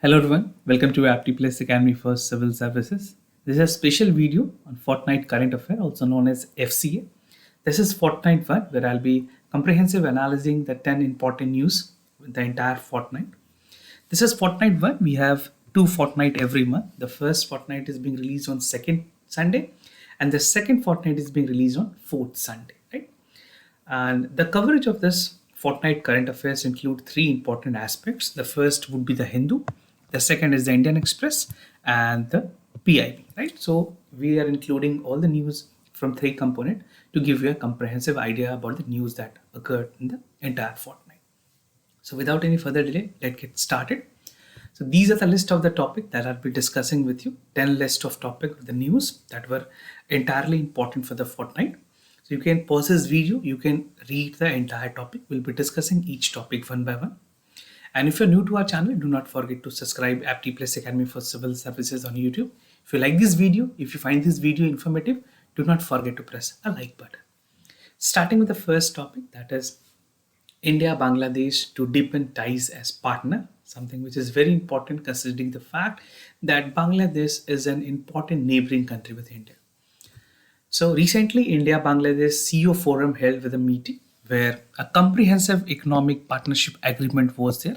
Hello everyone, welcome to APTI PLUS Academy for Civil Services. This is a special video on Fortnight Current Affair, also known as FCA. This is Fortnight 1, where I'll be comprehensive analyzing the 10 important news with the entire fortnight. This is Fortnight 1. We have 2 fortnight every month. The first fortnight is being released on 2nd Sunday, and the second fortnight is being released on 4th Sunday, right? And the coverage of this fortnight current affairs include 3 important aspects. The first would be the Hindu, the second is the Indian Express, and the PIB, right? So we are including all the news from 3 components to give you a comprehensive idea about the news that occurred in the entire fortnight. So without any further delay, let's get started. So these are the list of the topic that I'll be discussing with you. 10 list of topic with the news that were entirely important for the fortnight. So you can pause this video, you can read the entire topic. We'll be discussing each topic one by one. And if you're new to our channel, do not forget to subscribe APTI PLUS Academy for Civil Services on YouTube. If you like this video, if you find this video informative, do not forget to press a like button. Starting with the first topic, that is India-Bangladesh to deepen ties as partner, something which is very important considering the fact that Bangladesh is an important neighboring country with India. So recently, India-Bangladesh CEO Forum held with a meeting where a comprehensive economic partnership agreement was there.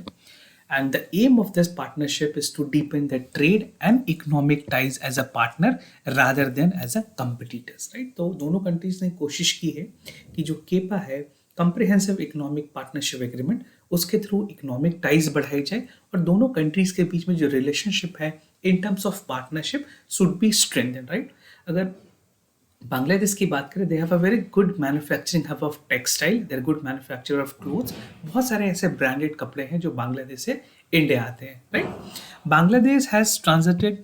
And the aim of this partnership is to deepen the trade and economic ties as a partner rather than as a competitors, right? तो दोनों countries ने कोशिश की है कि जो Kepa है comprehensive economic partnership agreement उसके थ्रू economic ties बढ़ाई जाए और दोनों countries के बीच में जो relationship है in terms of partnership should be strengthened, right? अगर बांग्लादेश की बात करें, they have a very good manufacturing hub of textile, their good manufacturer of clothes. बहुत सारे ऐसे ब्रांडेड कपड़े हैं जो बांग्लादेश से इंडिया आते हैं, right? Bangladesh has transited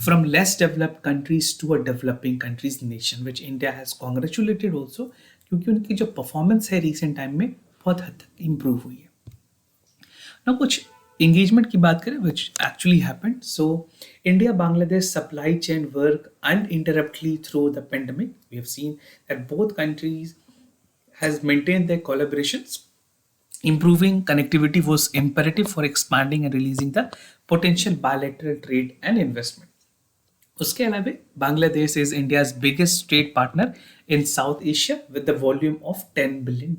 from less developed countries to a developing countries nation, which India has congratulated also, क्योंकि उनकी जो परफॉर्मेंस है रिसेंट टाइम में बहुत हद तक इम्प्रूव हुई है. ना कुछ engagement की बात करें which actually happened. So India-Bangladesh supply chain worked uninterruptedly through the pandemic. We have seen that both countries has maintained their collaborations. Improving connectivity was imperative for expanding and releasing the potential bilateral trade and investment. उसके अलावा Bangladesh is India's biggest trade partner in South Asia with the volume of $10 billion.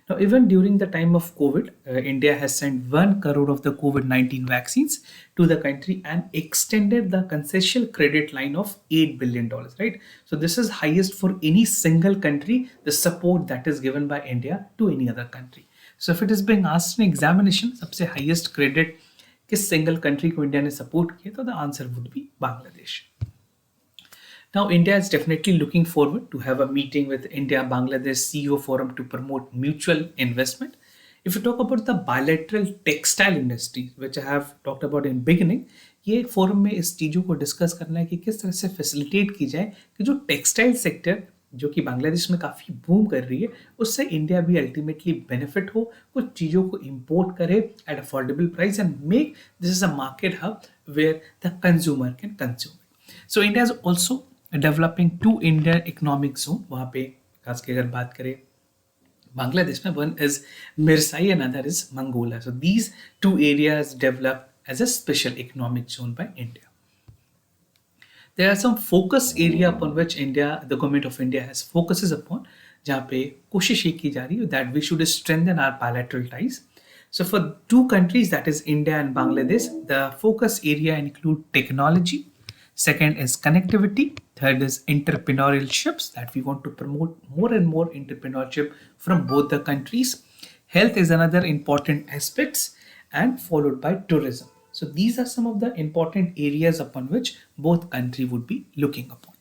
Now, even during the time of COVID, India has sent 1 crore of the COVID-19 vaccines to the country and extended the concessional credit line of $8 billion, right? So this is highest for any single country, the support that is given by India to any other country. So if it is being asked in examination, सबसे highest credit किस single country को India ने support किया, तो the answer would be Bangladesh. Now, India is definitely looking forward to have a meeting with India-Bangladesh CEO Forum to promote mutual investment. If you talk about the bilateral textile industry, which I have talked about in beginning, ये forum में इस चीज़ों को discuss करना है कि किस तरह से फैसिलिटेट की जाए कि जो टेक्सटाइल सेक्टर जो कि बांग्लादेश में काफ़ी बूम कर रही है, उससे इंडिया भी अल्टीमेटली बेनिफिट हो, कुछ चीज़ों को इंपोर्ट करे at affordable price and make this is a market hub where the consumer can consume it. So India is also developing 2 Indian economic zone. वहाँ पे खास की अगर बात करें बांग्लादेश में, one is Mirsarai and other is Mongla. So these 2 areas developed as a special economic zone by India. There are some focus area upon which India, the government of India has focuses upon, जहाँ पे कोशिश ये की जा रही है that we should strengthen our bilateral ties. So for 2 countries, that is India and Bangladesh, the focus area include technology. Second is connectivity. Third is entrepreneurships, that we want to promote more and more entrepreneurship from both the countries. Health is another important aspects, and followed by tourism. So these are some of the important areas upon which both countries would be looking upon.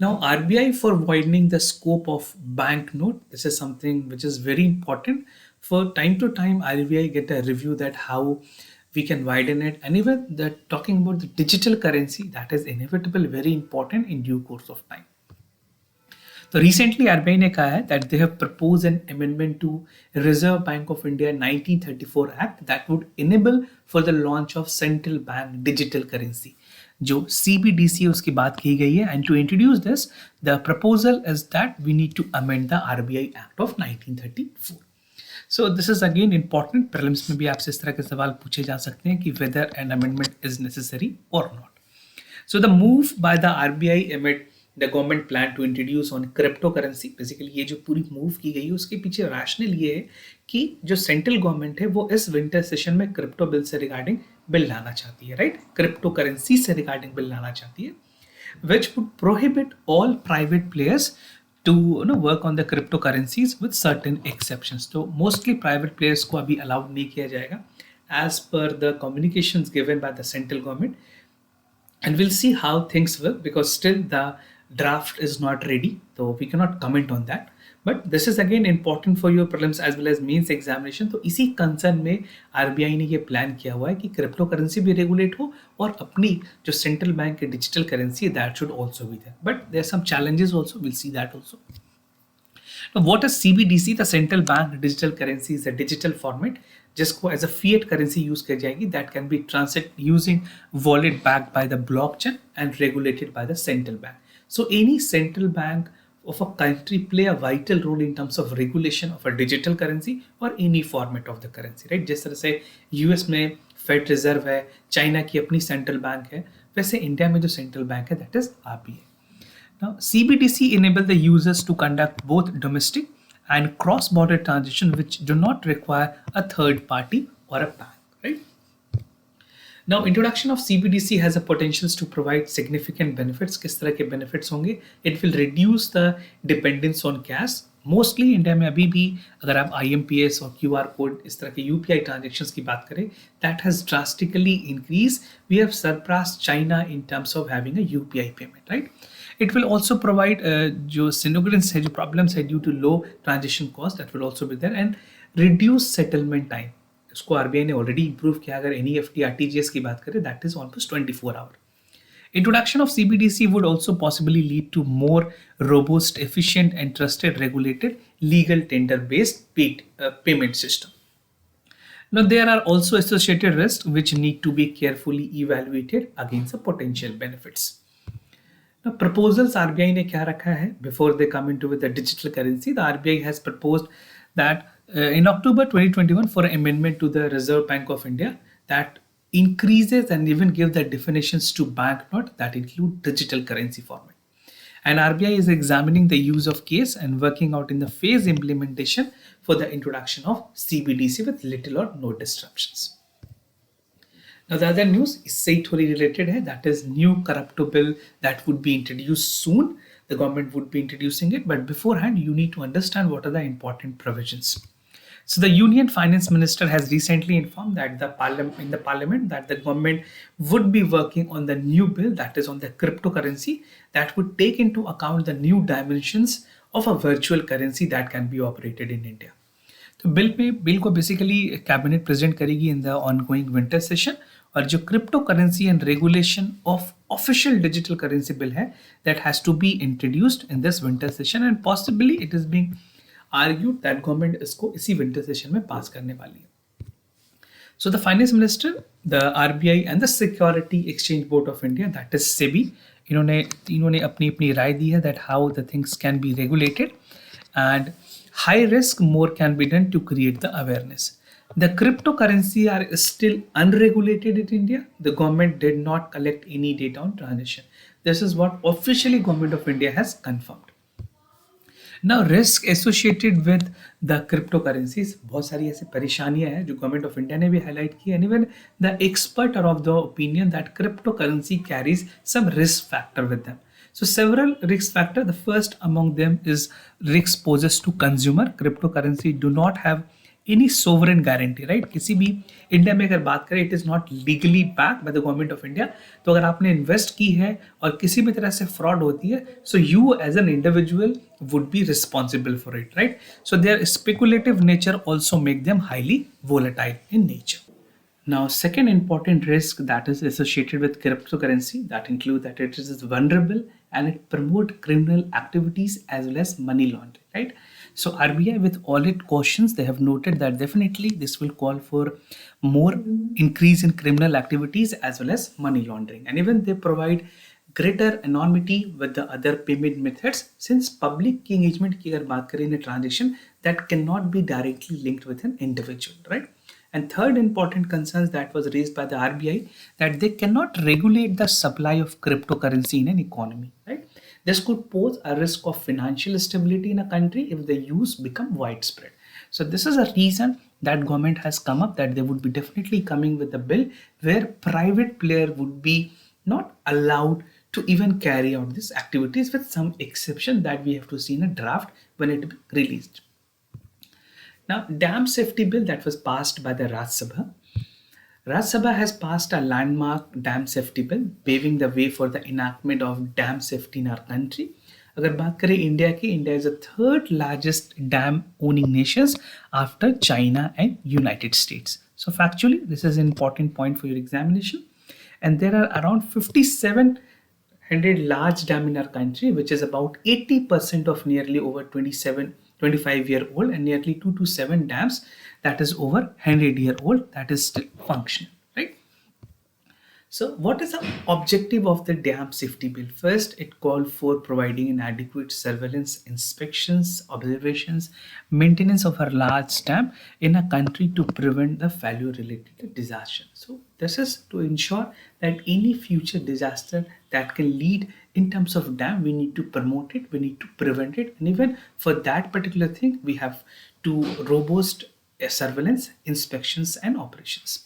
Now, RBI for widening the scope of banknote. This is something which is very important. For time to time, RBI get a review that how we can widen it, and even that talking about the digital currency, that is inevitable, very important in due course of time. So recently RBI ने कहा है that they have proposed an amendment to Reserve Bank of India 1934 Act that would enable for the launch of central bank digital currency. जो CBDC उसकी बात की गई है, and to introduce this, the proposal is that we need to amend the RBI Act of 1934. So this is again important. Prelims में भी आपसे इस तरह के सवाल पूछे जा सकते हैं कि whether an amendment is necessary or not. So the move by the RBI amid the government plan to introduce on cryptocurrency, basically ये जो पूरी मूव की गई है उसके पीछे रैशनल ये है कि जो सेंट्रल गवर्नमेंट है वो इस विंटर सेशन में क्रिप्टो बिल से रिगार्डिंग बिल लाना चाहती है, राइट, क्रिप्टो करेंसी से रिगार्डिंग बिल लाना चाहती है, which would prohibit all private players to work on the cryptocurrencies with certain exceptions. तो mostly private players को अभी allowed नहीं किया जाएगा as per the communications given by the central government, and we'll see how things will, because still the draft is not ready, so we cannot comment on that. But this is again important for your prelims as well as mains examination. तो इसी concern में RBI ने ये plan किया हुआ है कि crypto currency भी रेगुलेट हो और अपनी जो सेंट्रल बैंक की डिजिटल करेंसी है that should also be there, but there are some challenges also, will see that also. Now, what is CBDC? The central bank digital currency is a digital format जिसको as a fiat currency use की जाएगी, that can be transact using wallet backed by the blockchain and regulated by the central bank. So any central bank of a country play a vital role in terms of regulation of a digital currency or any format of the currency, right? जिस तरह से US में fade reserve है, China की अपनी central bank है, वैसे India में जो सेंट्रल बैंक है that is RBI. Now CBDC enable the users to conduct both domestic and cross-border transactions which do not require a third party or a bank, right? Now, introduction of CBDC has a potential to provide significant benefits. किस तरह के benefits होंगे? It will reduce the dependence on cash. Mostly India में अभी भी अगर आप IMPS और QR कोड इस तरह के UPI transactions की बात करें, that has drastically increased. We have surpassed China in terms of having a UPI payment, right? It will also provide जो synogrants है, जो problems है due to low transaction cost, that will also be there, and reduce settlement time. इसको RBI ने already improve किया. अगर NEFT RTGS की बात करें that is almost 24 hour. Introduction of CBDC would also possibly lead to more robust, efficient and trusted regulated legal tender based payment system. Now there are also associated risks which need to be carefully evaluated against the potential benefits. Now proposals RBI ने क्या रखा है before they come into with the digital currency? The RBI has proposed that in October 2021 for an amendment to the Reserve Bank of India that increases and even give the definitions to banknote that include digital currency format. And RBI is examining the use of case and working out in the phase implementation for the introduction of CBDC with little or no disruptions. Now the other news is थोड़ी related है, that is new corrupto bill that would be introduced soon. The government would be introducing it, but beforehand you need to understand what are the important provisions. So the Union Finance Minister has recently informed that in the Parliament that the government would be working on the new bill that is on the cryptocurrency that would take into account the new dimensions of a virtual currency that can be operated in India. तो bill को basically cabinet present करेगी in the ongoing winter session, और जो crypto currency and regulation of official digital currency bill है that has to be introduced in this winter session and possibly it is being argued that government इसको इसी winter session में pass करने वाली है. So the finance minister, the RBI and the security exchange board of India that is SEBI, इन्होंने अपनी राय दी है that how the things can be regulated and high risk more can be done to create the awareness. The cryptocurrency are still unregulated in India. The government did not collect any data on transaction. This is what officially government of India has confirmed. Now risk associated with the cryptocurrencies, बहुत सारी ऐसी परेशानियां हैं जो government of India ने भी highlight की, and even the expert are of the opinion that cryptocurrency carries some risk factor with them. So several risk factors. The first among them is risk poses to consumer. Cryptocurrency do not have any sovereign guarantee, right? किसी भी India में अगर बात करें it is not legally backed by the government of India. तो अगर आपने invest की है और किसी भी तरह से फ्रॉड होती है, so you as an individual would be responsible for it, right? So their speculative nature also make them highly volatile in nature. Now, second important risk that is associated with cryptocurrency that include that it is vulnerable and it promote criminal activities as well as money laundering, right? So RBI with all its cautions, they have noted that definitely this will call for more increase in criminal activities as well as money laundering, and even they provide greater anonymity with the other payment methods, since public key engagement की अगर बात करें in a transaction that cannot be directly linked with an individual, right? And third important concerns that was raised by the RBI, that they cannot regulate the supply of cryptocurrency in an economy, right? This could pose a risk of financial stability in a country if the use become widespread. So this is a reason that government has come up that they would be definitely coming with a bill where private player would be not allowed to even carry out these activities, with some exception that we have to see in a draft when it be released. Now, dam safety bill that was passed by the Rajya Sabha. Rajya Sabha has passed a landmark dam safety bill, paving the way for the enactment of dam safety in our country. अगर बात करें India की, India is the third largest dam owning Nations after China and United states. So factually, this is an important point for your examination. And there are around 5,700 large dam in our country, which is about 80% of nearly over 25-year-old, and nearly 2 to 7 dams that is over 100-year-old that is still functional, right? So what is the objective of the dam safety bill? First, it called for providing an adequate surveillance, inspections, observations, maintenance of a large dam in a country to prevent the failure related to disaster. So this is to ensure that any future disaster that can lead in terms of dam, we need to promote it, we need to prevent it, and even for that particular thing, we have to robust surveillance, inspections, and operations,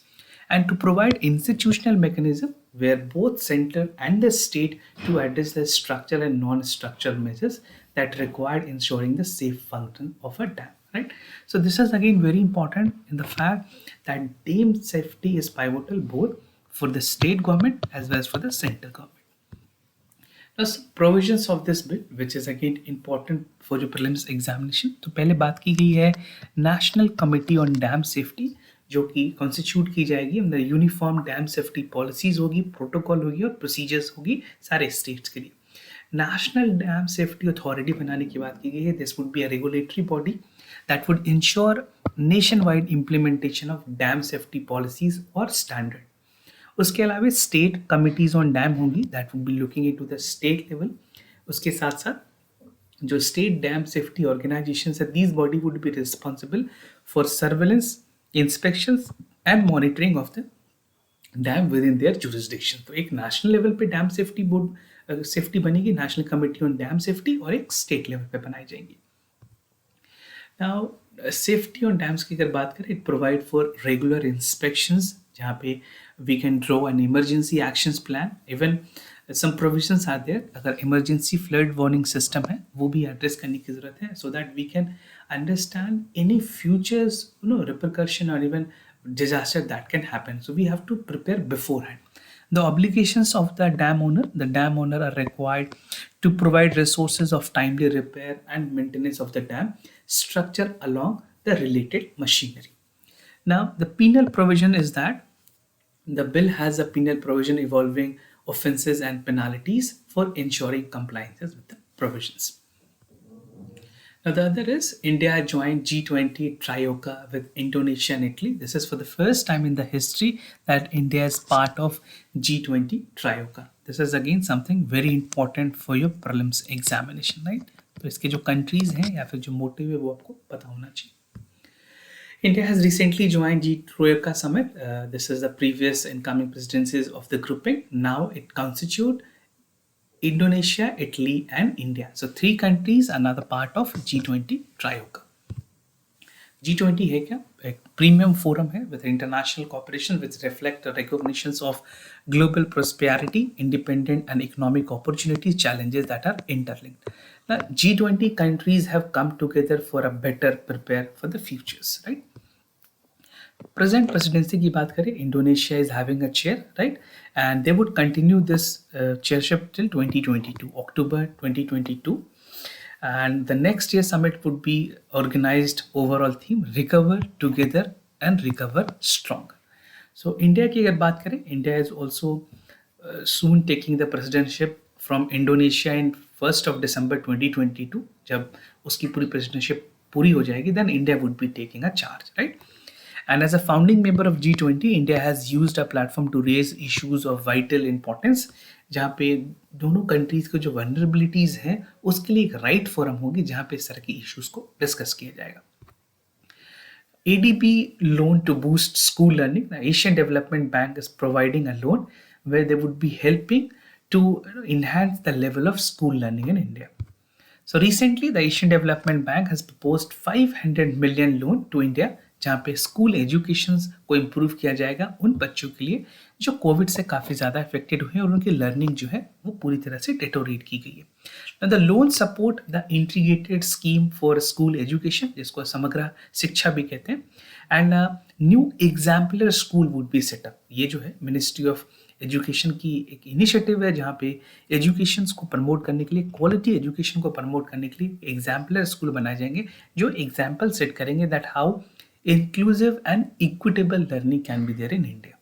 and to provide institutional mechanism where both center and the state to address the structural and non-structural measures that required ensuring the safe function of a dam, right? So this is again very important in the fact that dam safety is pivotal both for the state government as well as for the central government. Now, some provisions of this bill, which is again important for your prelims examination. तो पहले बात की गई है national committee on dam safety, जो कि constitute की जाएगी अंदर यूनिफॉर्म डैम सेफ्टी पॉलिसीज होगी, प्रोटोकॉल होगी और प्रोसीजर्स होगी सारे स्टेट्स के लिए. नेशनल डैम सेफ्टी अथॉरिटी बनाने की बात की गई है. This would be a regulatory body that would ensure nation wide implementation of dam safety policies और स्टैंडर्ड. उसके अलावा स्टेट कमिटीज ऑन डैम होंगी that would be looking into the state level. उसके साथ साथ जो स्टेट डैम सेफ्टी ऑर्गेनाइजेशन है, these body would be responsible for surveillance, inspections and monitoring of the dam within their jurisdiction. तो एक national level पे dam safety board safety बनेगी, national committee on dam safety, और एक state level पे बनाई जाएंगी. नाउ सेफ्टी ऑन डैम्स की अगर बात करें, it provide for regular inspections जहाँ पे we can draw an emergency actions plan. Even some provisions are there, अगर इमरजेंसी फ्लड वार्निंग सिस्टम है वो भी एड्रेस करने की जरूरत है, so that we can understand any futures repercussion or even disaster that can happen. So we have to prepare beforehand. The obligations of the dam owner are required to provide resources of timely repair and maintenance of the dam structure along the related machinery. Now the penal provision is that the bill has a penal provision involving offenses and penalties for ensuring compliances with the provisions. Now the other is India joined G20 Trio with Indonesia and Italy. This is for the first time in the history that India is part of G20 Trio. This is again something very important for your prelims examination, right? तो इसके जो countries हैं या फिर जो motive है वो आपको पता होना चाहिए. India has recently joined G20 summit. This is the previous incoming presidencies of the grouping. Now it constitutes Indonesia, Italy, and India. So 3 countries are now the part of G20 Trio. G20 है क्या? एक premium forum है with international cooperation which reflect the recognitions of global prosperity, independent and economic opportunities, challenges that are interlinked. Now G20 countries have come together for a better prepare for the futures, right? Present presidency की बात करें, Indonesia is having a chair, right? And they would continue this chairship till 2022, October 2022. And the next year summit would be organized overall theme, recover together and recover strong. So India की अगर बात करें, India is also soon taking the presidency from Indonesia in 1st of December 2022. जब उसकी पूरी presidency पूरी हो जाएगी, then India would be taking a charge, right? And as a founding member of G20, India has used a platform to raise issues of vital importance जहाँ पे दोनों countries के जो वनरेबिलिटीज हैं उसके लिए एक राइट फोरम होगी जहाँ पे इस तरह की इश्यूज को डिस्कस किया जाएगा. ADP loan to boost school learning. The Asian Development Bank is providing a loan where they would be helping to enhance the level of school learning in India. So recently, the Asian Development Bank has proposed 500 million loan to India, जहाँ पे school education को improve किया जाएगा उन बच्चों के लिए जो कोविड से काफ़ी ज़्यादा अफेक्टेड हुए और उनकी लर्निंग जो है वो पूरी तरह से डेटोरेट की गई है. The loan support the integrated scheme for school education, जिसको समग्र शिक्षा भी कहते हैं, and new exemplar school would be set up. ये जो है मिनिस्ट्री ऑफ एजुकेशन की एक इनिशिएटिव है जहाँ पे एजुकेशन को प्रमोट करने के लिए, क्वालिटी एजुकेशन को प्रमोट करने के लिए एग्जाम्पलर स्कूल बनाए जाएंगे जो एग्जाम्पल सेट करेंगे that how inclusive and equitable learning can be there in India.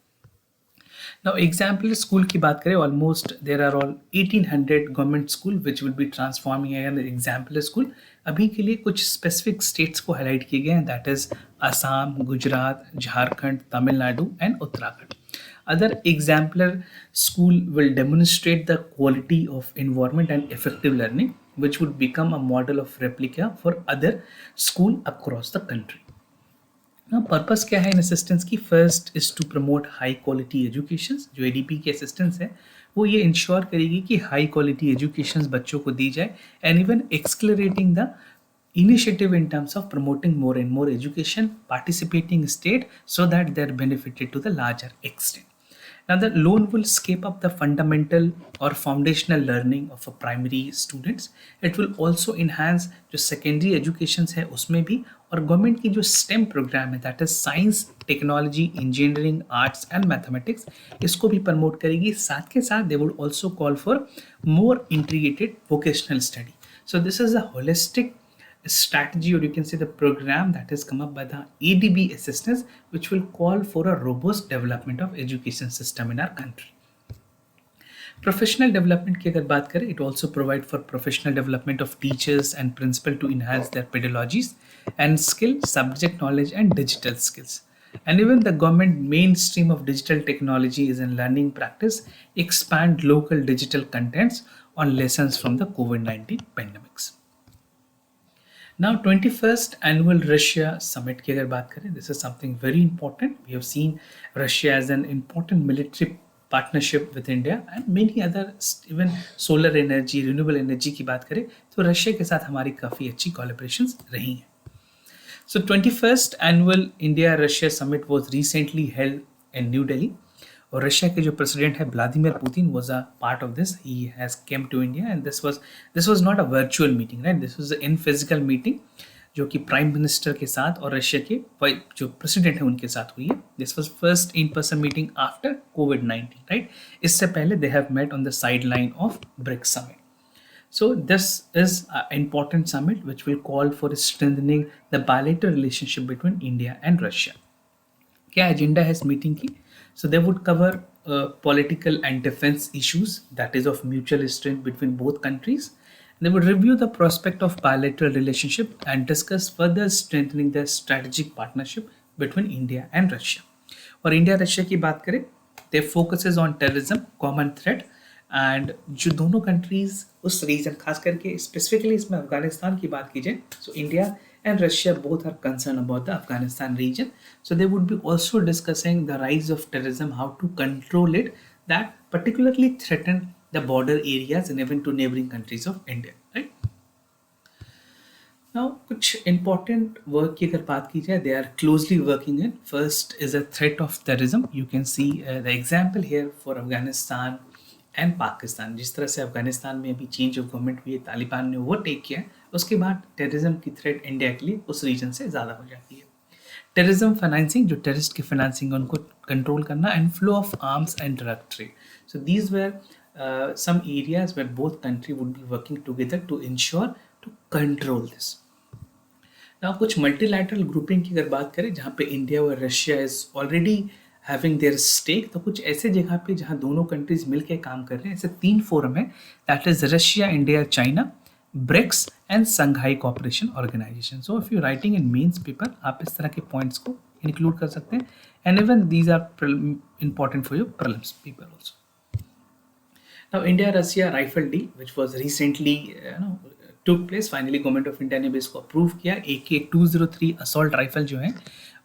Now exemplar school की बात करें, almost there are all 1800 government school which will be transforming an exemplar school. अभी के लिए कुछ स्पेसिफिक स्टेट्स को highlight किए गए हैं, that is Assam, Gujarat, Jharkhand, Tamil Nadu and Uttarakhand. Other exemplar school will demonstrate the quality of environment and effective learning, which would become a model of replica for other school across the country. Now, purpose क्या है इन assistance की? First is to promote high quality education. जो ADP की assistance है वो ये ensure करेगी कि high quality education बच्चों को दी जाए, and even accelerating the initiative in terms of promoting more and more education participating state so that they're benefited to the larger extent. Now, the loan will scale up the fundamental or foundational learning of a primary students. It will also enhance जो secondary education है उसमें भी, और government की जो STEM programme है that is science, technology, engineering, arts and mathematics, इसको भी प्रमोट करेगी. साथ के साथ they would also call for more integrated vocational study. So this is a holistic strategy, or you can say the program that has come up by the ADB assistance, which will call for a robust development of education system in our country. Professional development की अगर बात करें, it also provide for professional development of teachers and principal to enhance their pedagogies and skill, subject knowledge and digital skills. And even the government mainstream of digital technology is in learning practice, expand local digital contents on lessons from the COVID-19 pandemics. Now, 21st annual Russia summit की अगर बात करें, this is something very important. We have seen Russia as an important military partnership with India and many other, even solar energy, renewable energy की बात करें तो Russia के साथ हमारी काफ़ी अच्छी collaborations रही हैं. So 21st annual India Russia summit was recently held in New Delhi. और रशिया के जो प्रेसिडेंट है Vladimir Putin was a part of this. He has came to India and this was not a virtual meeting, right. This was in physical meeting जो कि prime minister के साथ और Russia के जो प्रेसिडेंट है उनके साथ हुई है. This was first in person meeting after कोविड-19, राइट. इससे पहले they have met on the sideline of BRICS summit. So this is an important summit which will call for strengthening the bilateral relationship between India and Russia. क्या agenda है इस meeting की? So they would cover political and defense issues that is of mutual strength between both countries. They would review the prospect of bilateral relationship and discuss further strengthening the strategic partnership between India and Russia. और India Russia की बात करें, their focus is on terrorism, common threat, and जो दोनों countries उस reason, खास करके specifically इसमें अफगानिस्तान की बात की जाए, so India and Russia both are concerned about the Afghanistan region. So they would be also discussing the rise of terrorism, how to control it, that particularly threaten the border areas and even to neighboring countries of India, right? Now, कुछ important work की अगर बात की जाए, they are closely working in. First is a threat of terrorism. You can see the example here for Afghanistan and Pakistan. जिस तरह से अफगानिस्तान में अभी चेंज ऑफ गवर्नमेंट हुई है, तालिबान ने ओवरटेक किया है, उसके बाद टेररिज्म की थ्रेट इंडिया के लिए उस रीजन से ज़्यादा हो जाती है. टेररिज्म फाइनेंसिंग, जो टेररिस्ट की फाइनेंसिंग है उनको कंट्रोल करना, and flow of arms and drug trade. So these were some areas where both country would be working together to ensure to control this. Now कुछ मल्टीलैटरल ग्रुपिंग की अगर बात करें जहाँ पे इंडिया और Russia is already having their stake, तो कुछ ऐसे जगह पे जहाँ दोनों कंट्रीज मिलकर काम कर रहे हैं, ऐसे 3 फोरम है, that is Russia, India, China, BRICS and Shanghai cooperation organisation. So if you writing in mains paper, आप इस तरह के पॉइंट्स को इंक्लूड कर सकते हैं, and even these are important for your prelims paper also. Now, India-Russia rifle deal, which was recently took place. Finally, government of India ने भी इसको अप्रूव किया. AK-203 assault rifle जो है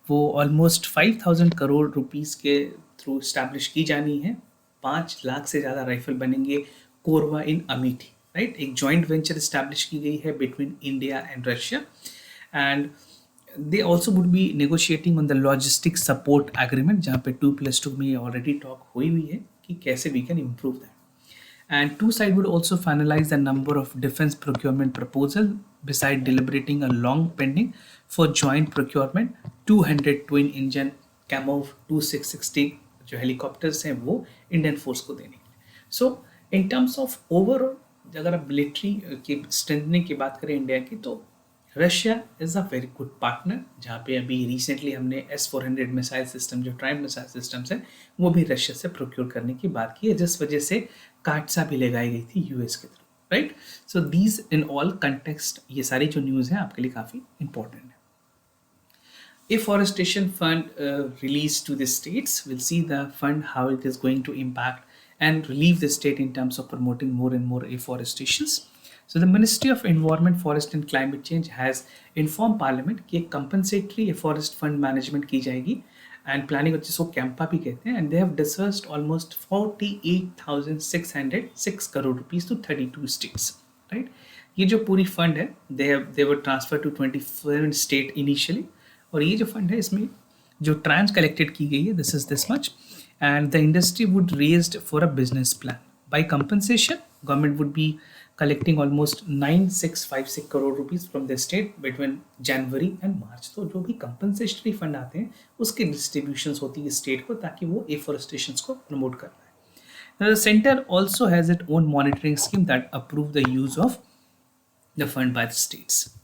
वो ऑलमोस्ट 5,000 करोड़ रुपीस के थ्रू स्टैब्लिश की जानी है. 5 लाख से ज़्यादा राइफल बनेंगे कोरवा इन अमेठी. राइट, एक जॉइंट वेंचर स्टैब्लिश की गई है between India and Russia. And they also would be negotiating on the logistics support agreement जहाँ पे 2+2 में already talk हुई है कि कैसे we can improve that. And two side would also finalize the number of defense procurement proposal beside deliberating a long pending for joint procurement 200 twin engine Camov 2660 जो helicopters हैं वो Indian force को देने. So in terms of overall अगर आप military की strengthening की बात करें इंडिया की तो Russia is a very good partner. जहाँ पे अभी रिसेंटली हमने S-400 मिसाइल सिस्टम जो ट्राइम मिसाइल सिस्टम्स है वो भी रशिया से प्रोक्योर करने की बात की है, जिस वजह से काटसा भी लगाई गई थी यूएस के through. Right, so these in all context ये सारी जो न्यूज़ है आपके लिए काफ़ी इंपॉर्टेंट है. Afforestation fund released to the states. We'll see the fund how it is going to impact and relieve the state in terms of promoting more and more afforestations. So the Ministry of Environment, Forest and Climate Change has informed Parliament कि एक compensatory forest fund management की जाएगी and planning जिसको कैंपा भी कहते हैं, and they have disbursed almost 48,606 crore rupees to 32 states. Right? ये जो पूरी fund है they were transferred to 27 state initially. और ये जो फंड है इसमें जो ट्रांस कलेक्टेड की गई है this is this much and the industry would raised for a business plan. By compensation government would be collecting almost 9656 crore rupees from the state between January and March. तो जो भी कंपनसेशनरी fund आते हैं उसकी distribution होती है स्टेट को ताकि वो एफोरेस्टेशन को प्रमोट कर पाए. The centre also has it own monitoring scheme that approve the use of the fund by the states.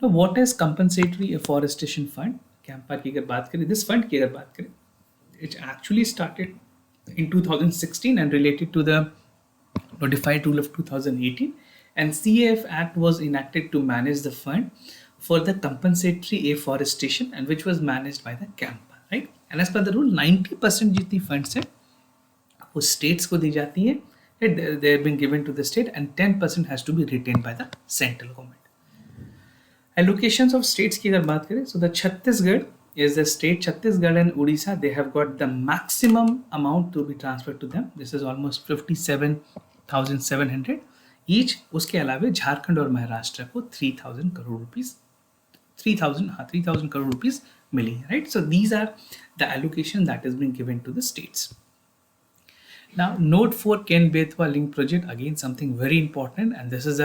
Now, what is compensatory afforestation fund? Campa की अगर बात करें, this fund की अगर बात करें, it actually started in 2016 and related to the notified rule of 2018, and CAF Act was enacted to manage the fund for the compensatory afforestation and which was managed by the CAMPA, right? And as per the rule, 90% जितनी funds है वो states को दी जाती है, they have been given to the state, and 10% has to be retained by the central government. Allocations of states की अगर बात करें, so the Chhattisgarh is the state. Chhattisgarh and Odisha, they have got the maximum amount to be transferred to them. This is almost 57,700 each. उसके अलावा झारखंड और महाराष्ट्र को 3,000 crore rupees 3,000 crore rupees मिली है. Right? So these are the allocation that is being given to the states. Now, note for Kenbitwa link project, again something very important, and this is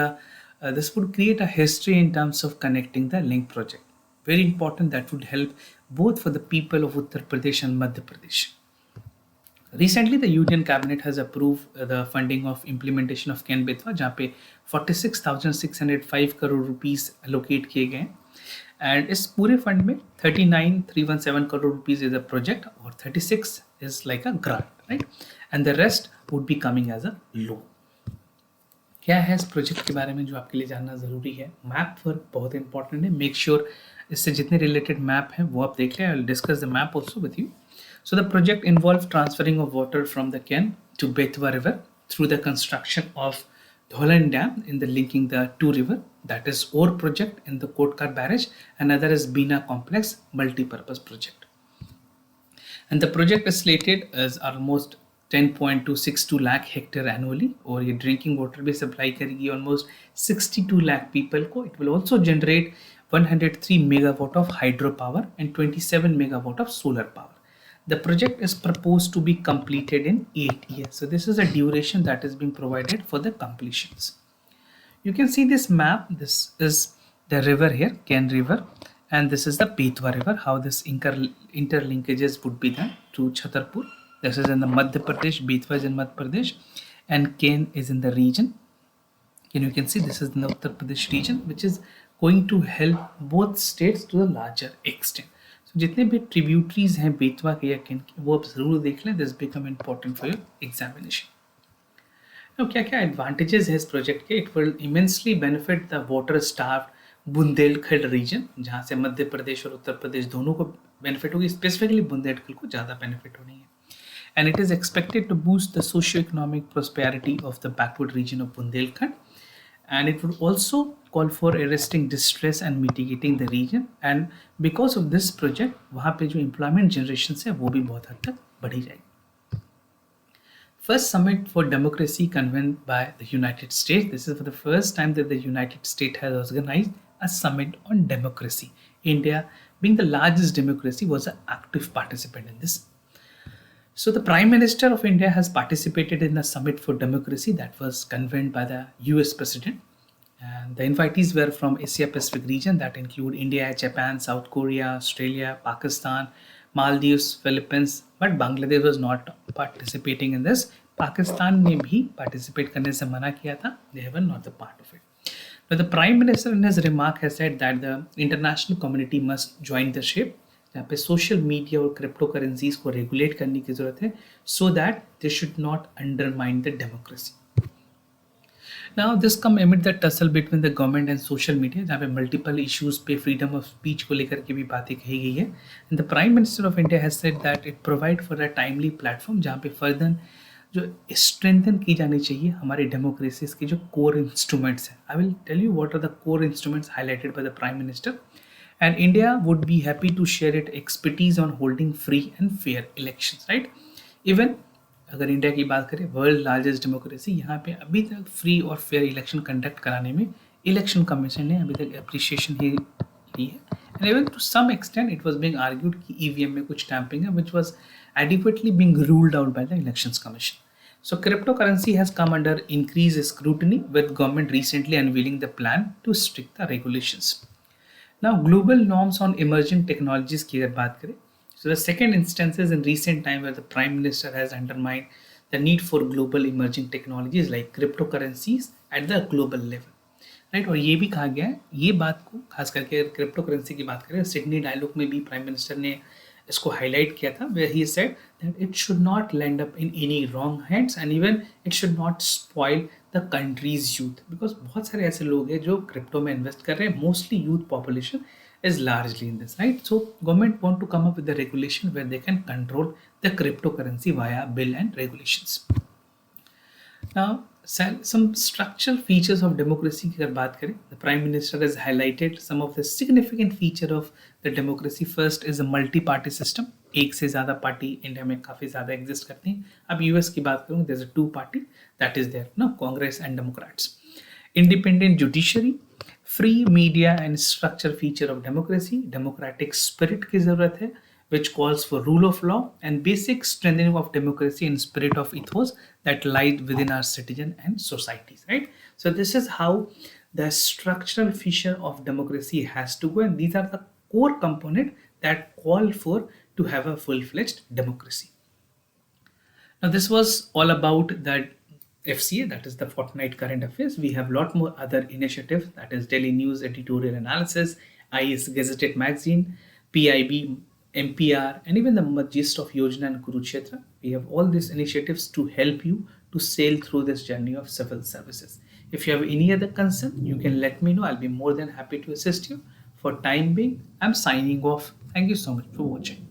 this would create a history in terms of connecting the link project. Very important, that would help both for the people of Uttar Pradesh and Madhya Pradesh. Recently, the Union Cabinet has approved the funding of implementation of Kenbitwa, जहाँ पे 46,605 crore rupees allocate किए गए हैं. And इस पूरे fund में 39,317 crore rupees is a project और 36 is like a grant, right? And the rest would be coming as a loan. क्या है इस प्रोजेक्ट के बारे में जो आपके लिए जानना ज़रूरी है? मैप वर्क बहुत इंपॉर्टेंट है. मेक श्योर इससे जितने रिलेटेड मैप हैं वो आप देख लें. I will discuss the map also with you. So the project involve transferring of water from the Ken to Betwa river through the construction of Dhaudhan dam in the linking the two river. That is or project in the Kotkar barrage and other is Bina complex multipurpose project. And the project is slated as almost 10.262 lakh hectare annually और ये drinking water भी supply करेगी almost 62 lakh people को. It will also generate 103 megawatt of hydro power and 27 megawatt of solar power. The project is propose to be completed in 8 years. So this is a duration that is being provided for the completions. You can see this map. This is the river here, Ken River, and this is the Betwa River. How this interlinkages would be done to Chhatarpur. This is in the Madhya Pradesh, Betwa is in Madhya Pradesh, and Ken is in the region. And you can see this is in the Uttar Pradesh region, which is going to help both states to a larger extent. So जितने भी tributaries हैं बेतवा के या केन के वो आप ज़रूर देख लें. This become important for your examination. Now क्या क्या advantages है इस project के? It will immensely benefit the water-starved Bundelkhand region, जहाँ से मध्य प्रदेश और उत्तर प्रदेश दोनों को benefit होगी. Specifically बुंदेलखंड को ज़्यादा benefit होनी है. and it is expected to boost the socio-economic prosperity of the backward region of Bundelkhand. And it would also call for arresting distress and mitigating the region. And because of this project, वहाँ पे जो employment generation है वो भी बहुत हद तक बढ़ी जाएगी. First summit for democracy convened by the United States. This is for the first time that the United States has organized a summit on democracy. India, being the largest democracy, was an active participant in this. So the Prime Minister of India has participated in the Summit for Democracy that was convened by the US President. And the invitees were from Asia Pacific region that include India, Japan, South Korea, Australia, Pakistan, Maldives, Philippines, but Bangladesh was not participating in this. Pakistan ने भी participate करने से मना किया था. They were not the part of it. But the Prime Minister in his remark has said that the international community must join the ship. जहाँ पे social media और क्रिप्टो करेंसीज को रेगुलेट करने की जरूरत है so that they should not undermine the democracy. Now this come एमिड the tussle between the government and social media, जहाँ पे मल्टीपल इश्यूज पे फ्रीडम ऑफ स्पीच को लेकर के भी बातें कही गई है. And the prime minister of India has said that it provide for a timely platform जहाँ पे फर्दर जो स्ट्रेंथन की जानी चाहिए हमारी डेमोक्रेसीज के जो कोर इंस्ट्रूमेंट्स हैं. I will tell you what are the core instruments highlighted by the prime minister. And India would be happy to share its expertise on holding free and fair elections, right? Even अगर India की बात करें world largest democracy, यहाँ पे अभी तक free और fair election conduct कराने में इलेक्शन कमीशन ने अभी तक अप्रिशिएशन ही ली है. And even to some extent it was being argued कि ईवीएम में कुछ टैंपिंग है which was adequately being ruled out by the elections commission. So cryptocurrency has come under increased scrutiny with government recently unveiling the plan to strict the regulations. Now, global norms on emerging technologies की अगर बात करें, so the second instances in recent time where the Prime Minister has undermined the need for global emerging technologies like cryptocurrencies at the global level, right? और ये भी कहा गया है, ये बात को खास करके क्रिप्टो करेंसी की बात करें, सिडनी डायलॉग में भी प्राइम मिनिस्टर ने इसको हाईलाइट किया था, where he said that it should not land up in any wrong hands and even it should not spoil the country's youth, because बहुत सारे ऐसे लोग हैं जो क्रिप्टो में इन्वेस्ट कर रहे हैं. Mostly youth population is largely in this, right? So government want to come up with a regulation where they can control the cryptocurrency via bill and regulations. Now some structural features of democracy की अगर बात करें, the prime minister has highlighted some of the significant feature of the democracy. First is a multi-party system. एक से ज़्यादा party India में काफ़ी ज़्यादा एग्जिस्ट करती हैं. अब यूएस की बात करूँ, there's a two party that is there, no, Congress and Democrats. Independent judiciary, free media and structure feature of democracy. Democratic spirit की ज़रूरत है, which calls for rule of law and basic strengthening of democracy and spirit of ethos that lies within our citizen and societies, right? So this is how the structural feature of democracy has to go, and these are the core component that call for to have a full-fledged democracy. Now this was all about that FCA, that is the Fortnight Current Affairs. We have a lot more other initiatives, that is daily news, editorial analysis, IS Gazetted magazine, PIB, MPR, and even the gist of Yojana and Kurukshetra. We have all these initiatives to help you to sail through this journey of civil services. If you have any other concern, you can let me know. I'll be more than happy to assist you. For time being, I'm signing off. Thank you so much for watching.